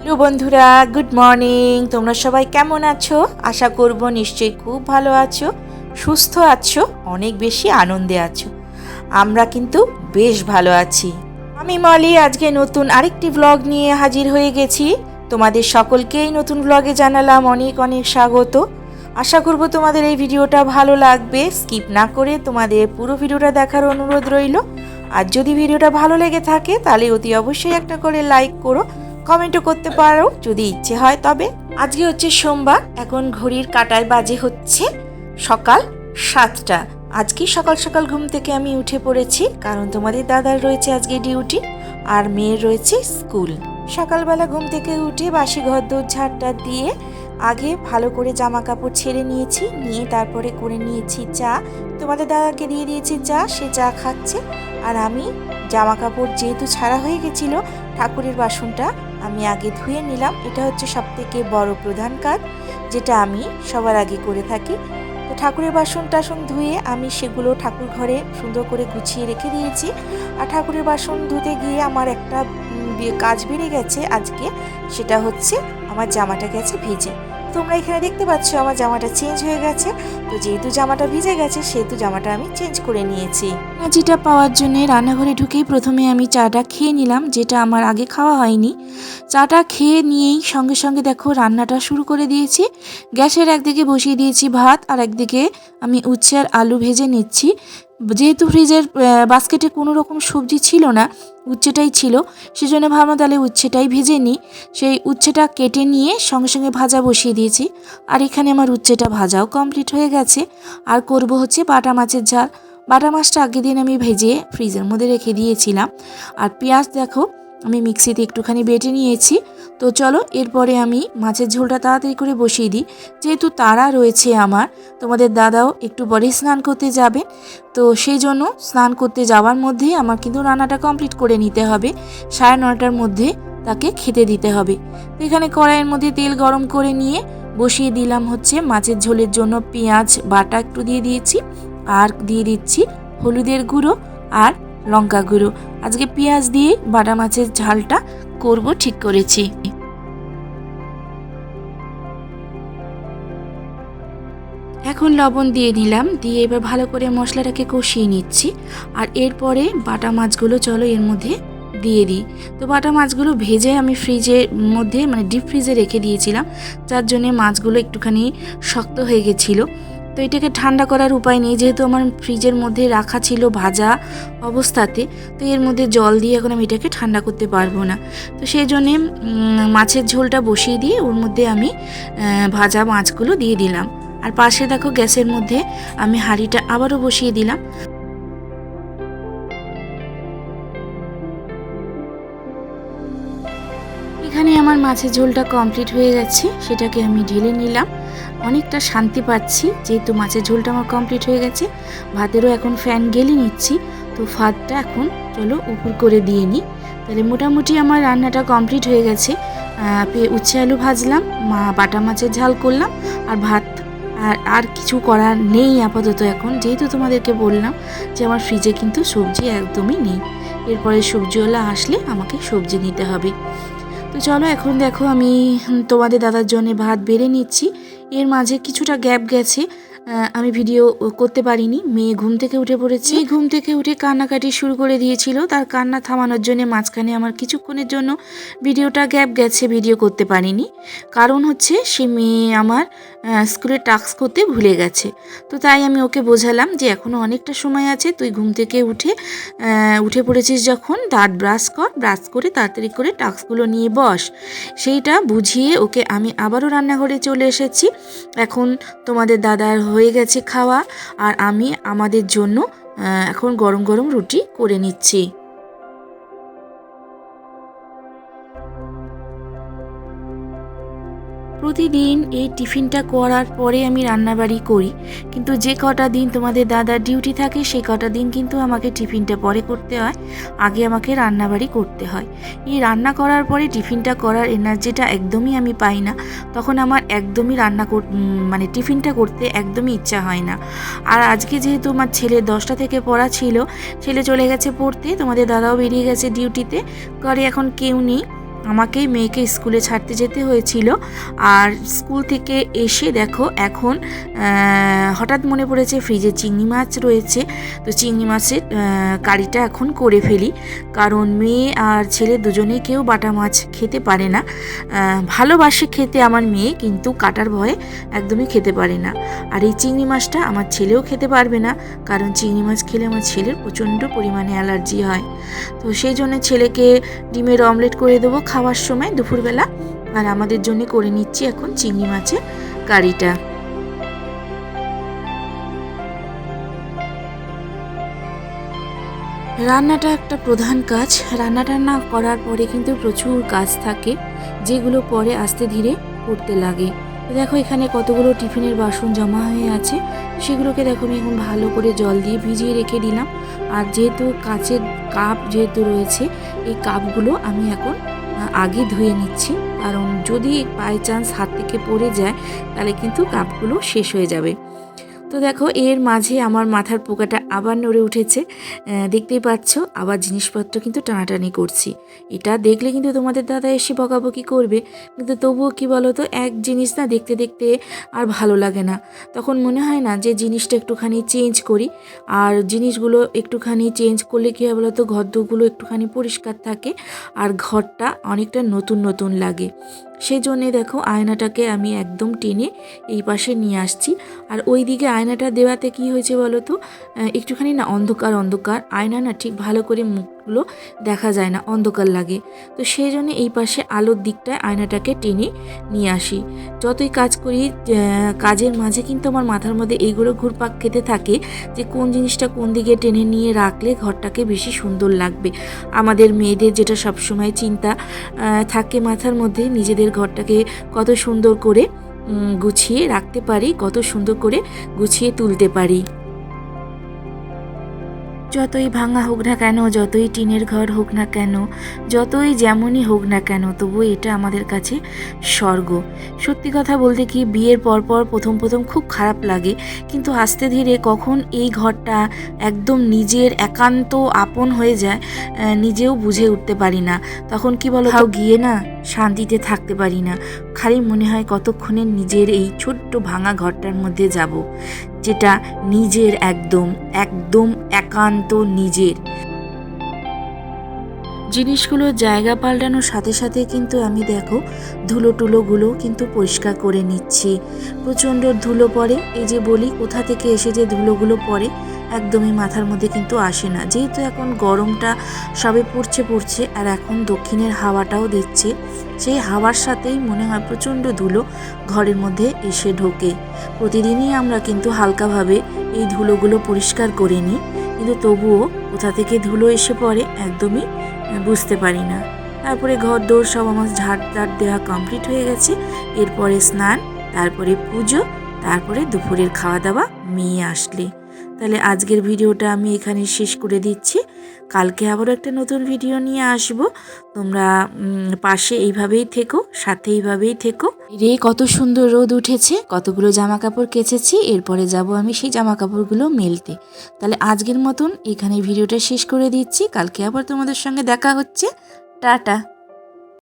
Hello বন্ধুরা, good morning. তোমরা সবাই কেমন আছো? আশা করব নিশ্চয়ই খুব ভালো আছো, সুস্থ আছো, অনেক বেশি আনন্দে আছো। আমরা কিন্তু বেশ ভালো আছি। আমি মলি আজকে নতুন আরেকটি ব্লগ নিয়ে হাজির হয়ে গেছি। তোমাদের সকলকেই নতুন ব্লগে জানালাম অনেক অনেক স্বাগত। আশা করব তোমাদের এই ভিডিওটা ভালো লাগবে। স্কিপ না করে তোমাদের পুরো ভিডিওটা দেখার অনুরোধ রইল। আর যদি ভিডিওটা ভালো লেগে থাকে তাহলে অতি অবশ্যই একটা করে লাইক করো, কমেন্টও করতে পারো যদি ইচ্ছে হয়। তবে আজকে হচ্ছে সোমবার, এখন ঘড়ির কাঁটায় বাজে হচ্ছে সকাল 7টা। আজকে সকাল সকাল ঘুম থেকে আমি উঠে পড়েছি, কারণ তোমাদের দাদার রয়েছে আজকে ডিউটি আর মেয়ের রয়েছে স্কুল। সকালবেলা ঘুম থেকে উঠে বাসি ঘর দোর ঝাড়টা দিয়ে আগে ভালো করে জামা কাপড় ছেড়ে নিয়েছি, নিয়ে তারপরে করে নিয়েছি চা। তোমাদের দাদাকে দিয়ে দিয়েছি চা, সে চা খাচ্ছে। আর আমি জামা কাপড় যেহেতু ছাড়া হয়ে গেছিলো, ঠাকুরের বাসনটা আমি আগে ধুয়ে নিলাম। এটা হচ্ছে সবথেকে বড় প্রধান কাজ, যেটা আমি সবার আগে করে থাকি। তো ঠাকুরের বাসন টাসন ধুয়ে আমি সেগুলো ঠাকুর ঘরে সুন্দর করে গুছিয়ে রেখে দিয়েছি। আর ঠাকুরের বাসন ধুতে গিয়ে আমার একটা কাজ বেড়ে গেছে আজকে, সেটা হচ্ছে আমার জামাটা গেছে ভিজে। তোমরা এখানে দেখতে পাচ্ছ আমার জামাটা চেঞ্জ হয়ে গেছে। তো যেহেতু জামাটা ভিজে গেছে সেহেতু জামাটা আমি চেঞ্জ করে নিয়েছি। এনার্জিটা পাওয়ার জন্য রান্নাঘরে ঢুকেই প্রথমে আমি চাটা খেয়ে নিলাম, যেটা আমার আগে খাওয়া হয়নি। চাটা খেয়ে নিয়েই সঙ্গে সঙ্গে দেখো রান্নাটা শুরু করে দিয়েছি। গ্যাসের একদিকে বসিয়ে দিয়েছি ভাত, আর একদিকে আমি উচ্ছে আর আলু ভেজে নিচ্ছি। যেহেতু ফ্রিজের বাস্কেটে কোনো রকম সবজি ছিল না, উচ্ছেটাই ছিল, সেজন্য ভাবলাম তাহলে উচ্ছেটাই ভেজে নিই। সেই উচ্ছেটা কেটে নিয়ে সঙ্গে সঙ্গে ভাজা বসিয়ে দিয়েছি। আর এখানে আমার উচ্ছেটা ভাজাও কমপ্লিট হয়ে গেছে। আর করব হচ্ছে বাটা মাছের ঝাল। বাটা মাছটা আগের দিন আমি ভেজে ফ্রিজের মধ্যে রেখে দিয়েছিলাম। আর পেঁয়াজ দেখো আমি মিক্সিতে একটুখানি বেটে নিয়েছি। তো চলো এরপরে আমি মাছের ঝোলটা তাড়াতাড়ি করে বসিয়ে দিই, যেহেতু তাড়া রয়েছে আমার। তোমাদের দাদাও একটু পরে স্নান করতে যাবে, তো সেই জন্য স্নান করতে যাওয়ার মধ্যেই আমার কিন্তু রান্নাটা কমপ্লিট করে নিতে হবে। 9:30টার মধ্যে তাকে খেতে দিতে হবে। তো এখানে কড়াইয়ের মধ্যে তেল গরম করে নিয়ে বসিয়ে দিলাম হচ্ছে মাছের ঝোলের জন্য পেঁয়াজ বাটা একটু দিয়ে দিয়েছি, আর দিয়ে দিচ্ছি হলুদের গুঁড়ো আর লঙ্কা গুঁড়ো। আজকে পেঁয়াজ দিয়ে বাটা মাছের ঝালটা করব ঠিক করেছি। এখন লবণ দিয়ে নিলাম, দিয়ে এবার ভালো করে মশলাটাকে কষিয়ে নিচ্ছি। আর এরপরে বাটা মাছগুলো চলো এর মধ্যে দিয়ে দিই। তো বাটা মাছগুলো ভেজে আমি ফ্রিজের মধ্যে মানে ডিপ ফ্রিজে রেখে দিয়েছিলাম, যার জন্যে মাছগুলো একটুখানি শক্ত হয়ে গেছিলো। তো এটাকে ঠান্ডা করার উপায় নেই, যেহেতু আমার ফ্রিজের মধ্যে রাখা ছিল ভাজা অবস্থাতে, তো এর মধ্যে জল দিয়ে এখন আমি এটাকে ঠান্ডা করতে পারবো না। তো সেই জন্যে মাছের ঝোলটা বসিয়ে দিয়ে ওর মধ্যে আমি ভাজা মাছগুলো দিয়ে দিলাম। আর পাশে দেখো গ্যাসের মধ্যে আমি হাঁড়িটা আবারও বসিয়ে দিলাম। এখানে আমার মাছের ঝোলটা কমপ্লিট হয়ে গেছে, সেটাকে আমি ঢেলে নিলাম। অনেকটা শান্তি পাচ্ছি, যেহেতু মাছের ঝোলটা আমার কমপ্লিট হয়ে গেছে। ভাতেরও এখন ফ্যান গেলে নিচ্ছি। তো ভাতটা এখন চলো উপর করে দিয়ে নিই। তাহলে মোটামুটি আমার রান্নাটা কমপ্লিট হয়ে গেছে। উচ্ছে আলু ভাজলাম, বাটা মাছের ঝাল করলাম, আর ভাত। আর কিছু করার নেই আপাতত এখন, যেহেতু তোমাদেরকে বললাম যে আমার ফ্রিজে কিন্তু সবজি একদমই নেই। এরপরে সবজিওয়ালা আসলে আমাকে সবজি নিতে হবে। তো চলো এখন দেখো আমি তোমাদের দাদার জন্য ভাত বেড়ে নিচ্ছি। এর মাঝে কিছুটা গ্যাপ গেছে, আমি ভিডিও করতে পারিনি। মেয়ে ঘুম থেকে উঠে পড়েছে, ঘুম থেকে উঠে কান্নাকাটি শুরু করে দিয়েছিল। তার কান্না থামানোর জন্য মাঝখানে আমার কিছুক্ষণের জন্য ভিডিওটা গ্যাপ গেছে, ভিডিও করতে পারিনি। কারণ হচ্ছে সে মেয়ে আমার স্কুলে টাস্ক করতে ভুলে গেছে। তো তাই আমি ওকে বোঝালাম যে এখনও অনেকটা সময় আছে, তুই ঘুম থেকে উঠে পড়েছিস যখন, দাঁত ব্রাশ করে তাড়াতাড়ি করে টাস্কগুলো নিয়ে বস। সেইটা বুঝিয়ে ওকে আমি আবারও রান্নাঘরে চলে এসেছি। এখন তোমাদের দাদার হয়ে গেছে খাওয়া, আর আমি আমাদের জন্য এখন গরম গরম রুটি করে নিচ্ছি। প্রতিদিন এই টিফিনটা করার পরে আমি রান্নাবাড়ি করি, কিন্তু যে কটা দিন তোমাদের দাদার ডিউটি থাকে সেই কটা দিন কিন্তু আমাকে টিফিনটা পরে করতে হয়, আগে আমাকে রান্নাবাড়ি করতে হয়। এই রান্না করার পরে টিফিনটা করার এনার্জিটা একদমই আমি পাই না, তখন আমার একদমই মানে টিফিনটা করতে একদমই ইচ্ছা হয় না। আর আজকে যেহেতু আমার ছেলের 10টা থেকে পড়া ছিল, ছেলে চলে গেছে পড়তে, তোমাদের দাদাও বেরিয়ে গেছে ডিউটিতে, ঘরে এখন কেউ নেই। আমাকেই মেয়েকে স্কুলে ছাড়তে যেতে হয়েছিল। আর স্কুল থেকে এসে দেখো এখন হঠাৎ মনে পড়েছে ফ্রিজে চিংড়ি মাছ রয়েছে, তো চিংড়ি মাছের কারিটা এখন করে ফেলি। কারণ মেয়ে আর ছেলে দুজনেই কেউ বাটা মাছ খেতে পারে না। ভালোবাসে খেতে আমার মেয়ে, কিন্তু কাটার ভয়ে একদমই খেতে পারে না। আর এই চিংড়ি মাছটা আমার ছেলেও খেতে পারবে না, কারণ চিংড়ি মাছ খেলে আমার ছেলের প্রচণ্ড পরিমাণে অ্যালার্জি হয়। তো সেই জন্য ছেলেকে ডিমের অমলেট করে দেবো খাওয়ার সময় দুপুরবেলা, আর আমাদের জন্য করে নিচ্ছি এখন চিংড়ি মাছের কারিটা। রান্নাটা একটা প্রধান কাজ। রান্না টান্না করার পরে কিন্তু প্রচুর কাজ থাকে, যেগুলো পরে আস্তে ধীরে করতে লাগে। দেখো এখানে কতগুলো টিফিনের বাসন জমা হয়ে আছে, সেগুলোকে দেখো আমি এখন ভালো করে জল দিয়ে ভিজিয়ে রেখে দিলাম। আর যেহেতু কাচের কাপ যেহেতু রয়েছে, এই কাপগুলো আমি এখন আগে ধুয়ে নিচ্ছি, কারণ যদি বাই চান্স হাত থেকে পড়ে যায় তাহলে কিন্তু কাপগুলো শেষ হয়ে যাবে। তো দেখো এর মাঝে আমার মাথার পোকাটা আবার নড়ে উঠেছে, দেখতেই পাচ্ছ। আবার জিনিসপত্র কিন্তু টানাটানি করছি। এটা দেখলে কিন্তু তোমাদের দাদা এসে বকাবকি করবে, কিন্তু তবুও কি বলো তো, এক জিনিস না দেখতে দেখতে আর ভালো লাগে না। তখন মনে হয় না যে জিনিসটা একটুখানি চেঞ্জ করি। আর জিনিসগুলো একটুখানি চেঞ্জ করলে কী হয় বলো তো, ঘরদোরগুলো একটুখানি পরিষ্কার থাকে আর ঘরটা অনেকটা নতুন নতুন লাগে। সেই জন্যে দেখো আয়নাটাকে আমি একদম টেনে এই পাশে নিয়ে আসছি। আর ওই দিকে আয়নাটা দেওয়াতে কি হয়েছে বলো তো, একটুখানি না অন্ধকার অন্ধকার, আয়না না ঠিক ভালো করে মুখগুলো দেখা যায় না, অন্ধকার লাগে। তো সেই জন্য এই পাশে আলোর দিকটায় আয়নাটাকে টেনে নিয়ে আসি। যতই কাজ করি, কাজের মাঝে কিন্তু আমার মাথার মধ্যে এইগুলো ঘুরপাক খেতে থাকে যে কোন জিনিসটা কোন দিকে টেনে নিয়ে রাখলে ঘরটাকে বেশি সুন্দর লাগবে। আমাদের মেয়েদের যেটা সবসময় চিন্তা থাকে মাথার মধ্যে, নিজেদের ঘরটাকে কত সুন্দর করে গুছিয়ে রাখতে পারি, কত সুন্দর করে গুছিয়ে তুলতে পারি। যতই ভাঙা হোক না কেন, যতই টিনের ঘর হোক না কেন, যতই যেমনই হোক না কেন, তবু এটা আমাদের কাছে স্বর্গ। সত্যি কথা বলতে কি, বিয়ের পরপর প্রথম খুব খারাপ লাগে, কিন্তু আস্তে ধীরে কখন এই ঘরটা একদম নিজের একান্ত আপন হয়ে যায় নিজেও বুঝে উঠতে পারি না। তখন কি বলো তো, গিয়ে না শান্তিতে থাকতে পারি না। খালি মনে হয় কতক্ষণে নিজের এই ছোট্ট ভাঙা ঘরটার মধ্যে যাব, যেটা নিজের, একদম একদম একান্ত নিজের। জিনিসগুলোর জায়গা পাল্টানোর সাথে সাথে কিন্তু আমি দেখো ধুলো টুলোগুলো কিন্তু পরিষ্কার করে নিচ্ছি। প্রচণ্ড ধুলো পড়ে, এই যে বলি কোথা থেকে এসে যে ধুলোগুলো পড়ে একদমই মাথার মধ্যে কিন্তু আসে না। যেহেতু এখন গরমটা সবে পড়ছে আর এখন দক্ষিণের হাওয়াটাও দিচ্ছে, সেই হাওয়ার সাথেই মনে হয় প্রচণ্ড ধুলো ঘরের মধ্যে এসে ঢোকে। প্রতিদিনই আমরা কিন্তু হালকাভাবে এই ধুলোগুলো পরিষ্কার করে নিই, কিন্তু তবুও কোথা থেকে ধুলো এসে পড়ে একদমই বুঝতে পারি না। তারপরে ঘর দৌড় সব আমার ঝাড় দেওয়া কমপ্লিট হয়ে গেছে। এরপরে স্নান, তারপরে পুজো, তারপরে দুপুরের খাওয়া দাওয়া মেয়ে আসলে। তাহলে আজকের ভিডিওটা আমি এখানে শেষ করে দিচ্ছি। কালকে আবারও একটা নতুন ভিডিও নিয়ে আসব। তোমরা পাশে এইভাবেই থেকো, সাথে এইভাবেই থেকো। রে কত সুন্দর রোদ উঠেছে, কতগুলো জামা কাপড় কেচেছি, এরপরে যাব আমি সেই জামা কাপড়গুলো মেলতে। তাহলে আজকের মতন এখানে ভিডিওটা শেষ করে দিচ্ছি। কালকে আবার তোমাদের সঙ্গে দেখা হচ্ছে। টাটা।